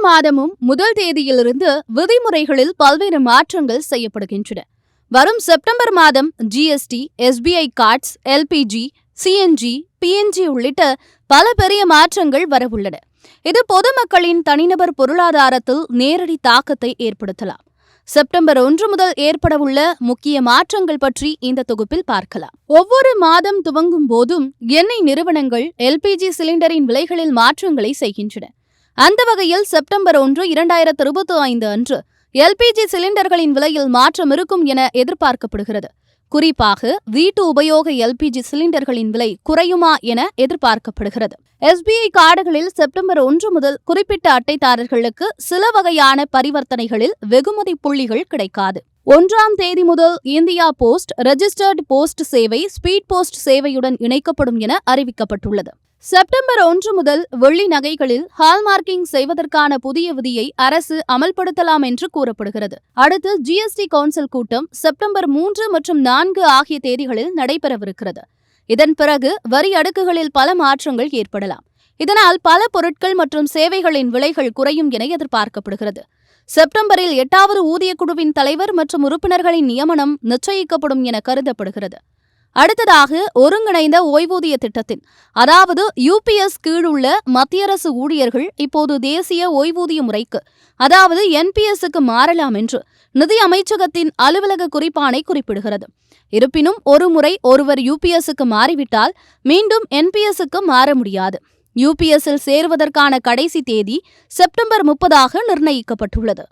மாதமும் முதல் தேதியிலிருந்து விதிமுறைகளில் பல்வேறு மாற்றங்கள் செய்யப்படுகின்றன. வரும் செப்டம்பர் மாதம் GST, SBI cards, LPG, CNG, PNG உள்ளிட்ட பல பெரிய மாற்றங்கள் வரவுள்ளன. இது பொதுமக்களின் தனிநபர் பொருளாதாரத்தில் நேரடி தாக்கத்தை ஏற்படுத்தலாம். செப்டம்பர் 1 முதல் ஏற்படவுள்ள முக்கிய மாற்றங்கள் பற்றி இந்த தொகுப்பில் பார்க்கலாம். ஒவ்வொரு மாதம் துவங்கும் போதும் எண்ணெய் நிறுவனங்கள் எல்பிஜி சிலிண்டரின் விலைகளில் மாற்றங்களை செய்கின்றன. அந்த வகையில் செப்டம்பர் 1, 2025 அன்று எல்பிஜி சிலிண்டர்களின் விலையில் மாற்றம் இருக்கும் என எதிர்பார்க்கப்படுகிறது. குறிப்பாக வீட்டு உபயோக எல்பிஜி சிலிண்டர்களின் விலை குறையுமா என எதிர்பார்க்கப்படுகிறது. எஸ்பிஐ கார்டுகளில் செப்டம்பர் 1 முதல் குறிப்பிட்ட அட்டைதாரர்களுக்கு சில வகையான பரிவர்த்தனைகளில் வெகுமதி புள்ளிகள் கிடைக்காது. 1ஆம் தேதி முதல் இந்தியா போஸ்ட் ரெஜிஸ்டர்டு போஸ்ட் சேவை ஸ்பீட் போஸ்ட் சேவையுடன் இணைக்கப்படும் என அறிவிக்கப்பட்டுள்ளது. செப்டம்பர் 1 முதல் வெள்ளி நகைகளில் ஹால்மார்க்கிங் செய்வதற்கான புதிய விதியை அரசு அமல்படுத்தலாம் என்று கூறப்படுகிறது. அடுத்து ஜிஎஸ்டி கவுன்சில் கூட்டம் செப்டம்பர் 3 மற்றும் 4 ஆகிய தேதிகளில் நடைபெறவிருக்கிறது. இதன் பிறகு வரி அடுக்குகளில் பல மாற்றங்கள் ஏற்படலாம். இதனால் பல பொருட்கள் மற்றும் சேவைகளின் விலைகள் குறையும் என எதிர்பார்க்கப்படுகிறது. செப்டம்பரில் 8வது ஊதிய குழுவின் தலைவர் மற்றும் உறுப்பினர்களின் நியமனம் நிச்சயிக்கப்படும் என கருதப்படுகிறது. அடுத்ததாக ஒருங்கிணைந்த ஓய்வூதிய திட்டத்தின் அதாவது யுபிஎஸ் கீழுள்ள மத்திய அரசு ஊழியர்கள் இப்போது தேசிய ஓய்வூதிய முறைக்கு அதாவது என்பிஎஸ்க்கு மாறலாம் என்று நிதி அமைச்சகத்தின் அலுவலக குறிப்பாணை குறிப்பிடுகிறது. இருப்பினும் ஒருமுறை ஒருவர் யுபிஎஸ்க்கு மாறிவிட்டால் மீண்டும் என்பிஎஸ்க்கு மாற முடியாது. யுபிஎஸ்ஸில் சேருவதற்கான கடைசி தேதி செப்டம்பர் 30 நிர்ணயிக்கப்பட்டுள்ளது.